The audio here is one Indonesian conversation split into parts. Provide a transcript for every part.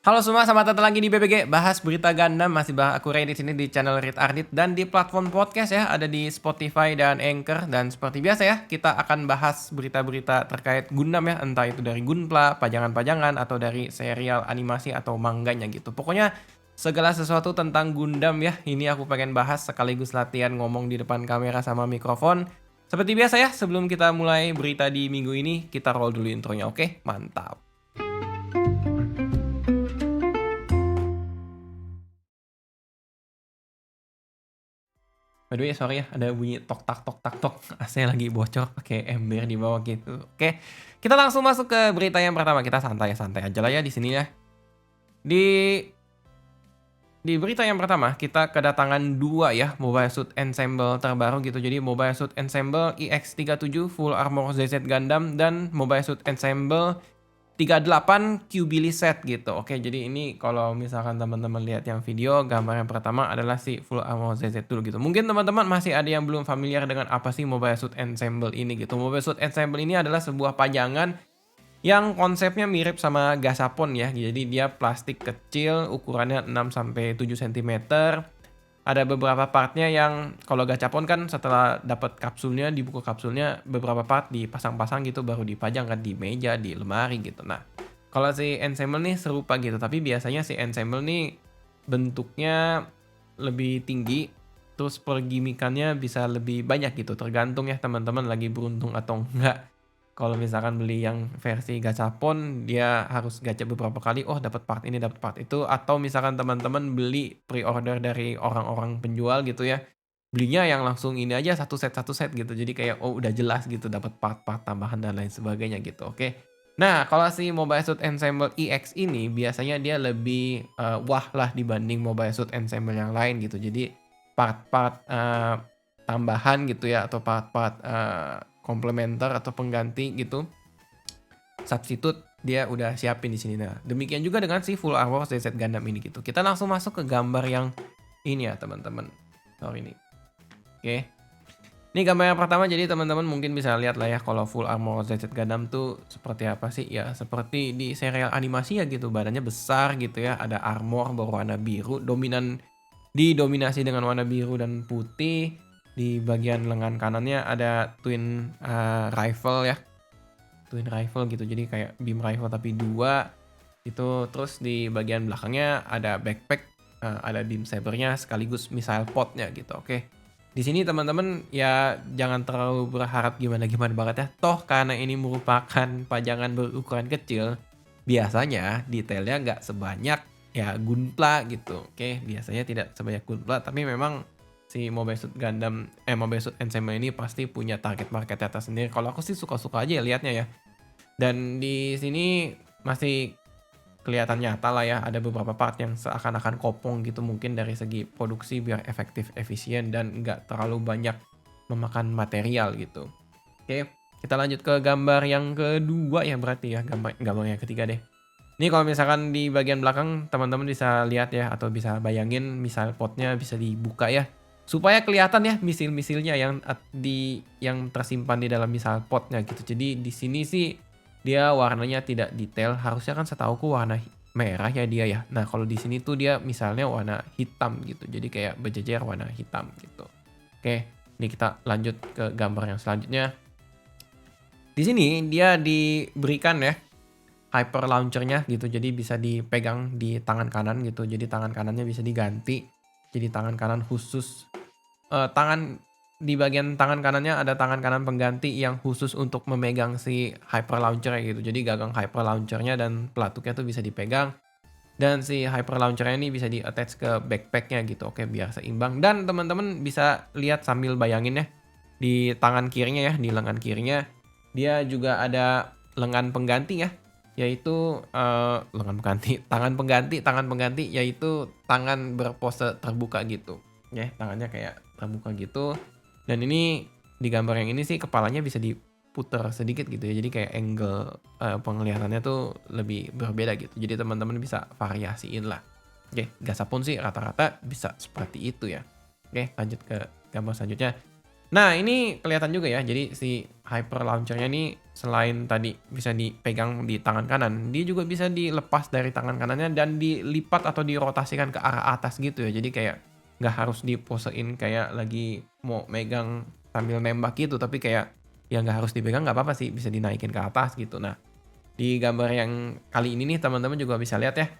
Halo semua, selamat datang lagi di BBG Bahas Berita Gundam. Masih aku Ray di sini di channel Read Ardit dan di platform podcast ya, ada di Spotify dan Anchor. Dan seperti biasa ya, kita akan bahas berita-berita terkait Gundam ya, entah itu dari Gunpla, pajangan-pajangan, atau dari serial animasi atau mangganya gitu. Pokoknya segala sesuatu tentang Gundam ya, ini aku pengen bahas sekaligus latihan ngomong di depan kamera sama mikrofon. Seperti biasa ya, sebelum kita mulai berita di minggu ini, kita roll dulu intronya, oke? Mantap. By the way, sorry ya, ada bunyi tok tak tok AC lagi bocor pakai ember di bawah gitu. Oke, kita langsung masuk ke berita yang pertama. Kita santai-santai aja lah ya di sini ya. Di di berita yang pertama, kita kedatangan dua ya Mobile Suit Ensemble terbaru gitu. Jadi Mobile Suit Ensemble EX37 Full Armor ZZ Gundam dan Mobile Suit Ensemble 38 Q-Billy set gitu. Oke, jadi ini kalau misalkan teman-teman lihat yang video, gambar yang pertama adalah si Full Armor ZZ dulu gitu. Mungkin teman-teman masih ada yang belum familiar dengan apa sih Mobile Suit Ensemble ini gitu. Mobile Suit Ensemble ini adalah sebuah pajangan yang konsepnya mirip sama Gashapon ya. Jadi dia plastik kecil, ukurannya 6 sampai 7 cm. Ada beberapa partnya yang kalau Gachapon kan setelah dapat kapsulnya, di buku kapsulnya beberapa part dipasang-pasang gitu baru dipajang kan di meja, di lemari gitu. Nah, kalau si ensemble nih serupa gitu, tapi biasanya si ensemble nih bentuknya lebih tinggi, terus pergimikannya bisa lebih banyak gitu, tergantung ya teman-teman lagi beruntung atau enggak. Kalau misalkan beli yang versi gachapon, dia harus gacha beberapa kali, oh dapat part ini, dapat part itu, atau misalkan teman-teman beli pre-order dari orang-orang penjual gitu ya, belinya yang langsung ini aja satu set gitu. Jadi kayak oh udah jelas gitu dapat part-part tambahan dan lain sebagainya gitu. Oke. Nah, kalau si Mobile Suit Ensemble EX ini biasanya dia lebih wah lah dibanding Mobile Suit Ensemble yang lain gitu. Jadi part-part tambahan gitu ya atau part-part komplementer atau pengganti gitu, substitute dia udah siapin di sini. Nah, demikian juga dengan si Full Armor ZZ Gundam ini gitu. Kita langsung masuk ke gambar yang ini ya, teman-teman. Sorry nih. Oke. Ini gambar yang pertama, jadi teman-teman mungkin bisa lihat lah ya kalau Full Armor ZZ Gundam tuh seperti apa sih? Ya, seperti di serial animasi ya gitu. Badannya besar gitu ya, ada armor berwarna biru, didominasi dengan warna biru dan putih. Di bagian lengan kanannya ada twin rifle ya, twin rifle gitu, jadi kayak beam rifle tapi dua itu. Terus di bagian belakangnya ada backpack, ada beam sabernya sekaligus missile podnya gitu. Oke, di sini teman-teman ya jangan terlalu berharap gimana-gimana banget ya, toh karena ini merupakan pajangan berukuran kecil, biasanya detailnya nggak sebanyak ya Gunpla gitu. Oke, biasanya tidak sebanyak Gunpla, tapi memang si Mobile Suit Gundam, Mobile Suit Ensemble ini pasti punya target marketnya tersendiri. Kalau aku sih suka-suka aja ya liatnya ya. Dan di sini masih kelihatan nyata lah ya, ada beberapa part yang seakan-akan kopong gitu mungkin dari segi produksi biar efektif, efisien, dan nggak terlalu banyak memakan material gitu. Oke, kita lanjut ke gambar yang kedua ya berarti ya, gambar yang ketiga deh. Ini kalau misalkan di bagian belakang teman-teman bisa lihat ya atau bisa bayangin misal potnya bisa dibuka ya. Supaya kelihatan ya misil-misilnya yang tersimpan di dalam misal potnya gitu. Jadi di sini sih dia warnanya tidak detail, harusnya kan setauku warna merah ya dia ya. Nah, kalau di sini tuh dia misalnya warna hitam gitu. Jadi kayak berjejer warna hitam gitu. Oke, ini kita lanjut ke gambar yang selanjutnya. Di sini dia diberikan ya hyper launchernya gitu, jadi bisa dipegang di tangan kanan gitu. Jadi tangan kanannya bisa diganti jadi tangan kanan khusus, tangan di bagian tangan kanannya ada tangan kanan pengganti yang khusus untuk memegang si hyper launcher gitu. Jadi gagang hyper launchernya dan pelatuknya tuh bisa dipegang, dan si hyper launchernya ini bisa di attach ke backpacknya gitu. Oke, biar seimbang. Dan teman-teman bisa lihat sambil bayangin ya, di tangan kirinya ya, di lengan kirinya dia juga ada lengan pengganti ya, yaitu tangan pengganti yaitu tangan berpose terbuka gitu. Ya, tangannya kayak terbuka gitu. Dan ini di gambar yang ini sih kepalanya bisa diputar sedikit gitu ya. Jadi kayak angle penglihatannya tuh lebih berbeda gitu. Jadi teman-teman bisa variasiin lah. Oke, Gashapon sih rata-rata bisa seperti itu ya. Oke, lanjut ke gambar selanjutnya. Nah, ini kelihatan juga ya. Jadi si Hyper Launcher-nya ini selain tadi bisa dipegang di tangan kanan, dia juga bisa dilepas dari tangan kanannya dan dilipat atau dirotasikan ke arah atas gitu ya. Jadi kayak nggak harus diposein kayak lagi mau megang sambil nembak gitu, tapi kayak ya nggak harus dipegang nggak apa-apa sih, bisa dinaikin ke atas gitu. Nah, di gambar yang kali ini nih teman-teman juga bisa lihat ya,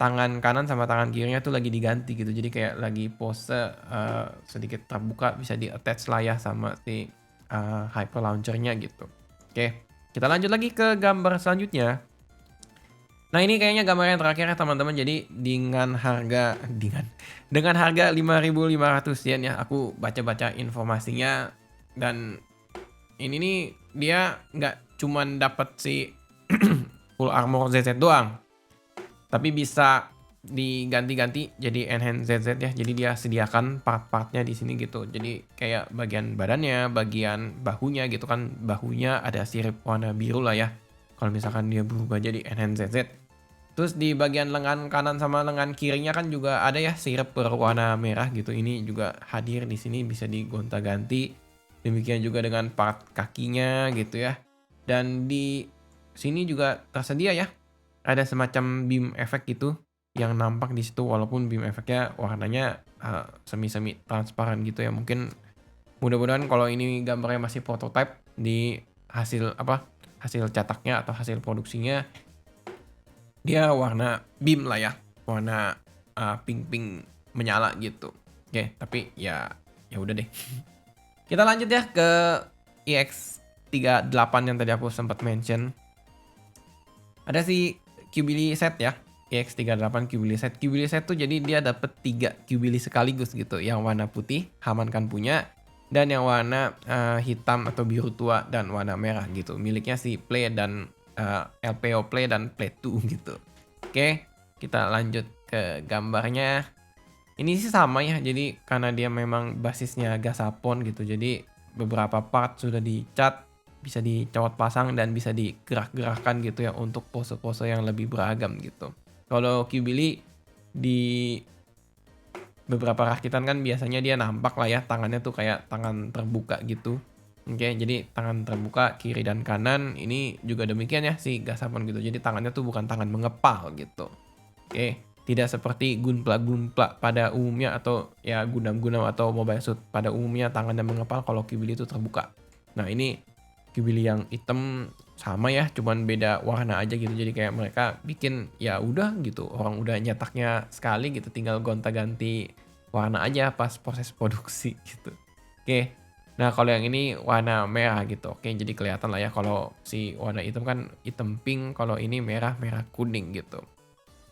tangan kanan sama tangan kirinya tuh lagi diganti gitu. Jadi kayak lagi pose sedikit terbuka, bisa di-attach lah ya sama si Hyper Launcher-nya gitu. Oke, kita lanjut lagi ke gambar selanjutnya. Nah, ini kayaknya gambar yang terakhir ya teman-teman. Jadi dengan harga 5.500 yen ya. Aku baca-baca informasinya dan ini nih dia nggak cuman dapat si full armor ZZ doang, tapi bisa diganti-ganti jadi enhance ZZ ya. Jadi dia sediakan part-partnya di sini gitu. Jadi kayak bagian badannya, bagian bahunya gitu kan. Bahunya ada sirip warna biru lah ya. Kalau misalkan dia berubah jadi enhance ZZ. Terus di bagian lengan kanan sama lengan kirinya kan juga ada ya sirip berwarna merah gitu. Ini juga hadir di sini, bisa digonta-ganti. Demikian juga dengan part kakinya gitu ya. Dan di sini juga tersedia ya, ada semacam beam effect gitu yang nampak di situ, walaupun beam effect-nya warnanya semi-semi transparan gitu ya. Mungkin mudah-mudahan kalau ini gambarnya masih prototype, di hasil cetaknya atau hasil produksinya dia warna beam lah ya, warna pink-pink menyala gitu. Oke, tapi ya udah deh. Kita lanjut ya ke EX38 yang tadi aku sempat mention. Ada si Qbili set ya, EX38 Qbili set. Qbili set tuh jadi dia dapat 3 Qbili sekaligus gitu. Yang warna putih, Haman kan punya, dan yang warna hitam atau biru tua dan warna merah gitu. Miliknya si Play dan LPO Play dan Play 2 gitu. Oke, kita lanjut ke gambarnya. Ini sih sama ya, jadi karena dia memang basisnya Gashapon gitu, jadi beberapa part sudah dicat, bisa dicopot pasang dan bisa digerak-gerakkan gitu ya untuk pose-pose yang lebih beragam gitu. Kalau Qbili di beberapa rakitan kan biasanya dia nampak lah ya, tangannya tuh kayak tangan terbuka gitu. Oke, jadi tangan terbuka kiri dan kanan, ini juga demikian ya si Gashapon gitu. Jadi tangannya tuh bukan tangan mengepal gitu. Oke, tidak seperti Gunpla pada umumnya atau ya Gundam atau Mobile Suit pada umumnya tangannya mengepal, kalau Qbili itu terbuka. Nah, ini Qbili yang hitam sama ya, cuman beda warna aja gitu. Jadi kayak mereka bikin ya udah gitu, orang udah nyetaknya sekali gitu, tinggal gonta-ganti warna aja pas proses produksi gitu. Oke. Nah, kalau yang ini warna merah gitu. Oke, jadi kelihatan lah ya kalau si warna hitam kan hitam pink, kalau ini merah kuning gitu.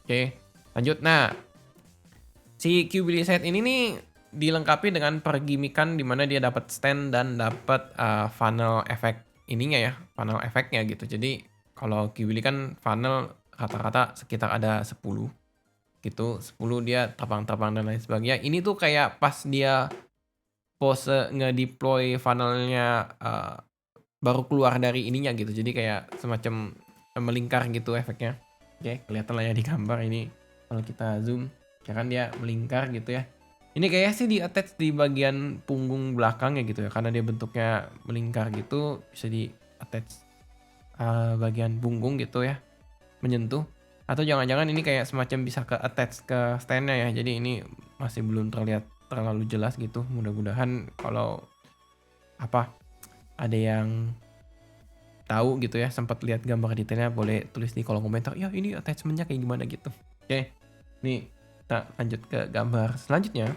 Oke, lanjut. Nah, si Qbili set ini nih dilengkapi dengan pergimikan di mana dia dapat stand dan dapat funnel effect ininya ya, funnel efeknya gitu. Jadi kalau Qbili kan funnel rata-rata sekitar ada 10 gitu, 10 dia terbang-terbang dan lain sebagainya. Ini tuh kayak pas dia pose ngedeploy funnelnya baru keluar dari ininya gitu. Jadi kayak semacam melingkar gitu efeknya. Oke, kelihatan lah ya di gambar ini. Kalau kita zoom, ya kan dia melingkar gitu ya. Ini kayaknya sih di attach di bagian punggung belakangnya gitu ya. Karena dia bentuknya melingkar gitu, bisa di attach bagian punggung gitu ya. Menyentuh. Atau jangan-jangan ini kayak semacam bisa ke attach ke standnya ya. Jadi ini masih belum terlihat terlalu jelas gitu. Mudah-mudahan kalau ada yang tahu gitu ya, sempat lihat gambar detailnya, boleh tulis di kolom komentar, ya ini attachmentnya kayak gimana gitu. Oke, nih kita lanjut ke gambar selanjutnya.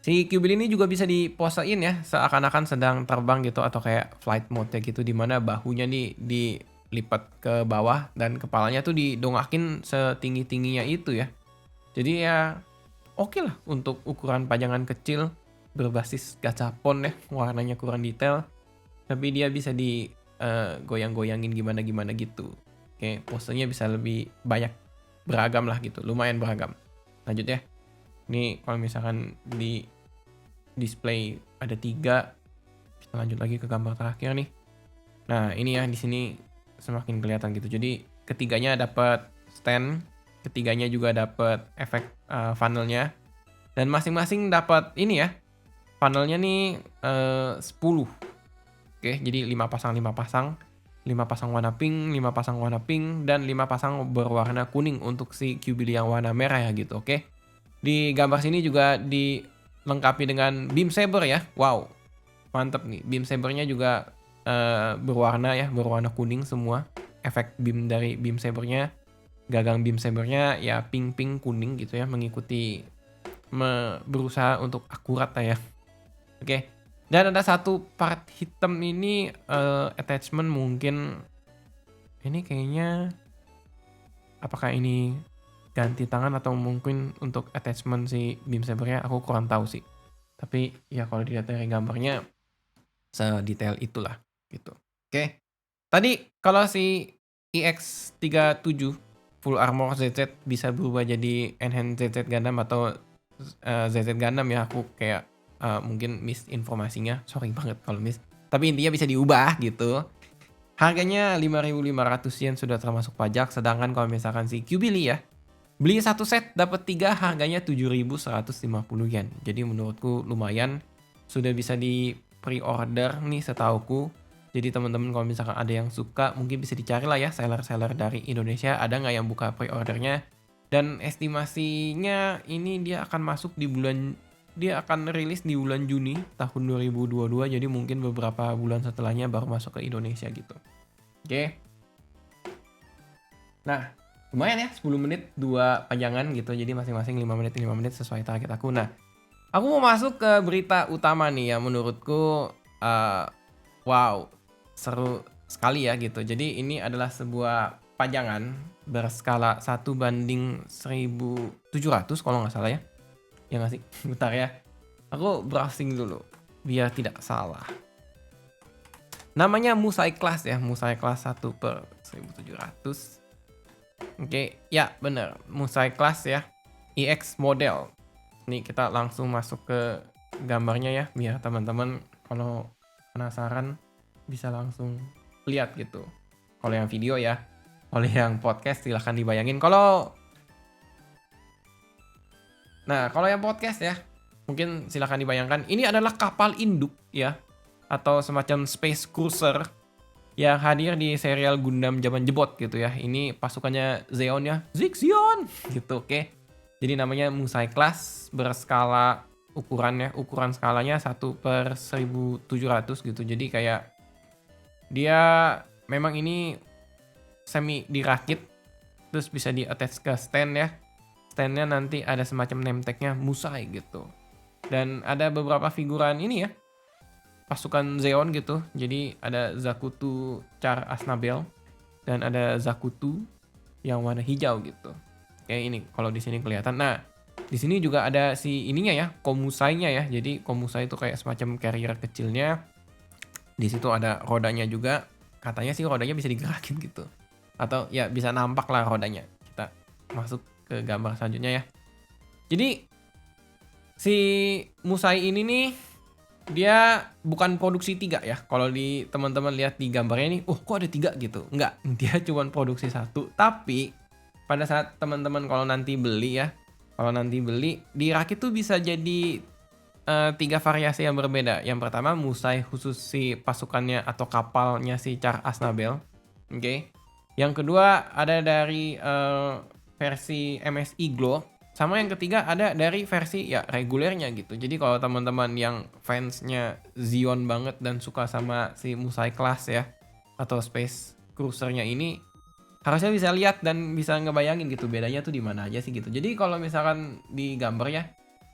Si Qbili ini juga bisa diposein ya, seakan-akan sedang terbang gitu atau kayak flight mode ya gitu, dimana bahunya nih dilipat ke bawah dan kepalanya tuh didongakin setinggi-tingginya itu ya. Jadi ya oke lah untuk ukuran pajangan kecil berbasis gachapon ya, warnanya kurang detail. Tapi dia bisa goyang-goyangin gimana-gimana gitu. Oke, posenya bisa lebih banyak, beragam lah gitu, lumayan beragam. Lanjut ya. Ini kalau misalkan di display ada 3, kita lanjut lagi ke gambar terakhir nih. Nah, ini ya di sini semakin kelihatan gitu. Jadi ketiganya dapat stand, ketiganya juga dapat efek funnelnya, dan masing-masing dapat ini ya, Panelnya nih 10. Oke, jadi 5 pasang 5 pasang. 5 pasang warna pink, 5 pasang warna pink, dan 5 pasang berwarna kuning untuk si QBD yang warna merah ya gitu, oke. Di gambar sini juga dilengkapi dengan beam saber ya. Wow, mantep nih. Beam sabernya juga berwarna ya, berwarna kuning semua. Efek beam dari beam sabernya, gagang beam sabernya ya pink kuning gitu ya, mengikuti berusaha untuk akurat lah ya. Oke. Dan ada satu part hitam ini attachment mungkin ini kayaknya apakah ini ganti tangan atau mungkin untuk attachment si beam sabernya aku kurang tahu sih. Tapi ya kalau dilihat dari gambarnya sedetail itulah gitu. Oke. Tadi kalau si EX37 Full Armor ZZ bisa berubah jadi Enhanced ZZ Gundam atau ZZ Gundam ya, aku kayak mungkin miss informasinya, sorry banget kalau miss. Tapi intinya bisa diubah gitu. Harganya 5.500 yen sudah termasuk pajak, sedangkan kalau misalkan si Qbili ya, beli satu set dapat 3 harganya 7.150 yen. Jadi menurutku lumayan, sudah bisa di pre-order nih setauku. Jadi teman-teman kalau misalkan ada yang suka mungkin bisa dicari lah ya seller-seller dari Indonesia ada nggak yang buka pre-ordernya. Dan estimasinya ini dia akan rilis di bulan Juni tahun 2022, jadi mungkin beberapa bulan setelahnya baru masuk ke Indonesia gitu. Oke. Nah, lumayan ya 10 menit 2 pajangan gitu, jadi masing-masing 5 menit 5 menit sesuai target aku. Nah, aku mau masuk ke berita utama nih ya, menurutku wow, seru sekali ya gitu. Jadi ini adalah sebuah pajangan berskala 1:1700 kalau nggak salah ya. Ya nggak sih? Bentar ya. Aku browsing dulu biar tidak salah. Namanya Musai Class ya, Musai Class 1/1700. Oke, ya bener, Musai Class ya, EX model. Nih kita langsung masuk ke gambarnya ya, biar teman-teman kalau penasaran bisa langsung lihat gitu. Kalau yang video ya, kalau yang podcast silahkan dibayangin. Kalau yang podcast ya, mungkin silahkan dibayangkan. Ini adalah kapal induk ya, atau semacam space cruiser yang hadir di serial Gundam zaman jebot gitu ya. Ini pasukannya Zeon ya, Zeon gitu, oke. Jadi namanya Musai Class, berskala ukuran skalanya 1/1700 gitu. Jadi kayak dia memang ini semi dirakit, terus bisa di attach ke stand ya. Standnya nanti ada semacam name tag-nya Musai gitu. Dan ada beberapa figuran ini ya, pasukan Zeon gitu. Jadi ada Zakutu Char Asnabel dan ada Zakutu yang warna hijau gitu. Kayak ini kalau di sini kelihatan. Nah, di sini juga ada si ininya ya, Komusai-nya ya. Jadi Komusai itu kayak semacam carrier kecilnya. Di situ ada rodanya juga. Katanya sih rodanya bisa digerakin gitu. Atau ya bisa nampak lah rodanya. Kita masuk ke gambar selanjutnya ya. Jadi si Musai ini nih dia bukan produksi 3 ya. Kalau di teman-teman lihat di gambarnya nih, oh kok ada 3 gitu. Enggak, dia cuma produksi 1. Tapi pada saat teman-teman kalau nanti beli dirakit tuh bisa jadi 3 variasi yang berbeda. Yang pertama Musai khusus si pasukannya atau kapalnya si Char Asnabel. Oke. Yang kedua ada dari versi MSI Glow, sama yang ketiga ada dari versi ya regulernya gitu. Jadi kalau teman-teman yang fansnya Zeon banget dan suka sama si Musai Class ya atau Space Cruiser-nya ini, harusnya bisa lihat dan bisa ngebayangin gitu bedanya tuh di mana aja sih gitu. Jadi kalau misalkan di gambar ya,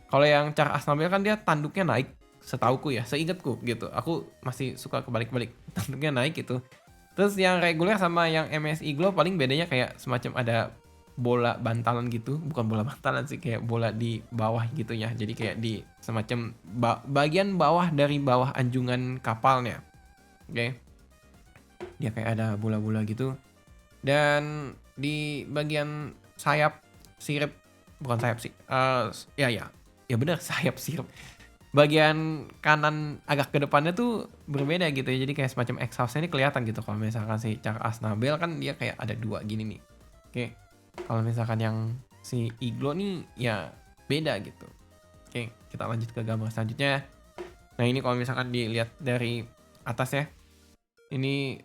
kalau yang Char Asnabel kan dia tanduknya naik, setauku ya, seingatku gitu. Aku masih suka kebalik-balik, tanduknya naik gitu. Terus yang reguler sama yang MSI Glow paling bedanya kayak semacam ada bola bantalan gitu, bukan bola bantalan sih, kayak bola di bawah gitu ya. Jadi kayak di semacam bagian bawah dari bawah anjungan kapalnya. Oke. Dia kayak ada bola-bola gitu. Dan di bagian sayap sirip, bukan sayap sih. Ya benar sayap sirip. Bagian kanan agak ke depannya tuh berbeda gitu ya. Jadi kayak semacam exhaustnya ini kelihatan gitu. Kalau misalkan si Char Asnabel kan dia kayak ada 2 gini nih. Oke. Kalau misalkan yang si Iglo nih ya beda gitu. Oke, kita lanjut ke gambar selanjutnya. Nah ini kalau misalkan dilihat dari atas ya, ini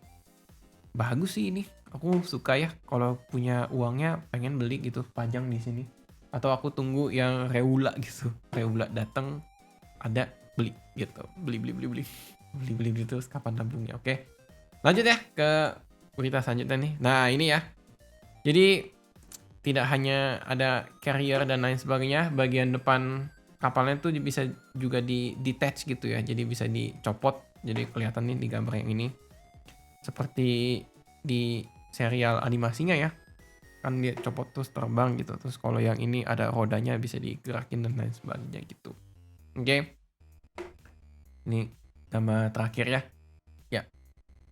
bagus sih ini. Aku suka ya kalau punya uangnya pengen beli gitu pajang di sini. Atau aku tunggu yang Reula gitu. Reula datang ada beli gitu. Beli beli beli beli. Beli beli beli terus kapan nabungnya. Oke. Lanjut ya ke berita selanjutnya nih. Nah, ini ya. Jadi tidak hanya ada carrier dan lain sebagainya, bagian depan kapalnya tuh bisa juga di detach gitu ya. Jadi bisa dicopot. Jadi kelihatan nih di gambar yang ini. Seperti di serial animasinya ya. Kan dia copot terus terbang gitu. Terus kalau yang ini ada rodanya bisa digerakin dan lain sebagainya gitu. Oke. Ini gambar terakhir ya. Ya,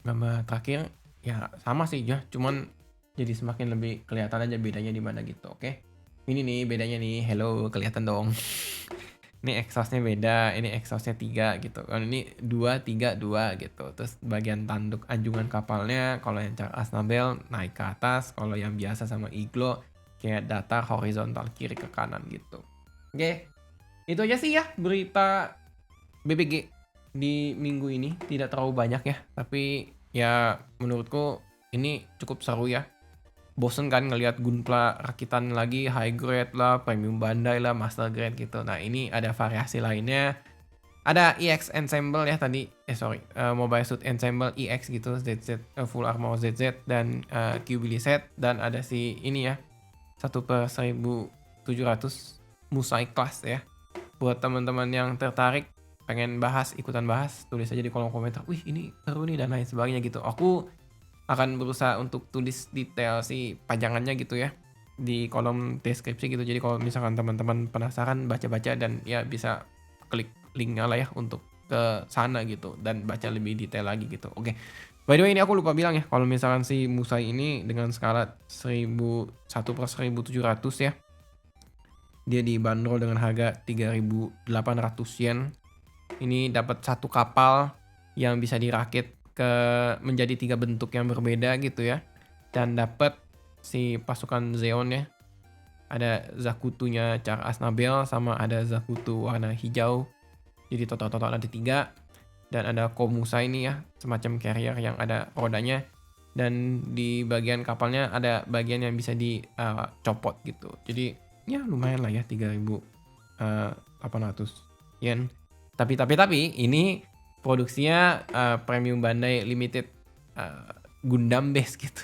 gambar terakhir ya sama sih ya, cuman jadi semakin lebih kelihatan aja bedanya di mana gitu. Oke. Ini nih bedanya nih. Hello, kelihatan dong. Ini exhaustnya beda, ini exhaustnya 3 gitu. Kalau ini 2 3 2 gitu. Terus bagian tanduk anjungan kapalnya kalau yang Char Aznable naik ke atas, kalau yang biasa sama Iglo kayak datar horizontal kiri ke kanan gitu. Oke. Itu aja sih ya berita BBG di minggu ini. Tidak terlalu banyak ya, tapi ya menurutku ini cukup seru ya. Bosen kan ngelihat Gunpla rakitan lagi, high grade lah, premium Bandai lah, master grade gitu. Nah ini ada variasi lainnya. Ada EX Ensemble ya tadi, Mobile Suit Ensemble EX gitu, ZZ, Full Armor ZZ, dan Q-Billy set. Dan ada si ini ya, 1/1700 Musai Class ya. Buat teman-teman yang tertarik, pengen bahas, ikutan bahas, tulis aja di kolom komentar. Wih ini seru nih dan lain sebagainya gitu. Aku akan berusaha untuk tulis detail si pajangannya gitu ya di kolom deskripsi gitu. Jadi kalau misalkan teman-teman penasaran baca-baca dan ya bisa klik linknya lah ya untuk ke sana gitu dan baca lebih detail lagi gitu. Oke. By the way ini aku lupa bilang ya kalau misalkan si Musai ini dengan skala 1/1700 ya. Dia dibanderol dengan harga 3.800 yen. Ini dapat satu kapal yang bisa dirakit menjadi 3 bentuk yang berbeda gitu ya. Dan dapat si pasukan Zeon ya. Ada Zakutunya Char Aznable sama ada Zakutu warna hijau. Jadi total ada 3. Dan ada Komusa ini ya, semacam carrier yang ada rodanya. Dan di bagian kapalnya ada bagian yang bisa dicopot gitu. Jadi ya lumayan lah ya 3.800 yen. Tapi ini produksinya Premium Bandai Limited Gundam base gitu.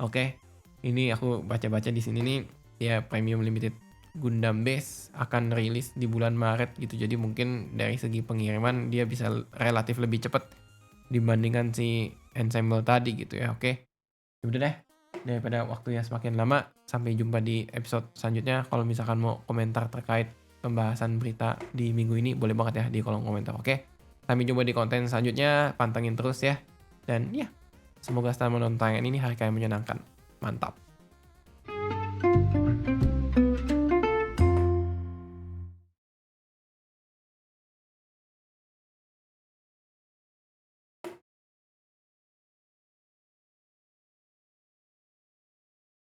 Oke. Ini aku baca-baca di sini nih ya Premium Limited Gundam base akan rilis di bulan Maret gitu. Jadi mungkin dari segi pengiriman dia bisa relatif lebih cepat dibandingkan si Ensemble tadi gitu ya. Oke. Udah deh. Daripada waktunya semakin lama, sampai jumpa di episode selanjutnya. Kalau misalkan mau komentar terkait pembahasan berita di minggu ini, boleh banget ya di kolom komentar, oke? Sampai jumpa di konten selanjutnya, pantengin terus ya. Dan ya, semoga setelah menonton tayangan ini hari kalian menyenangkan. Mantap.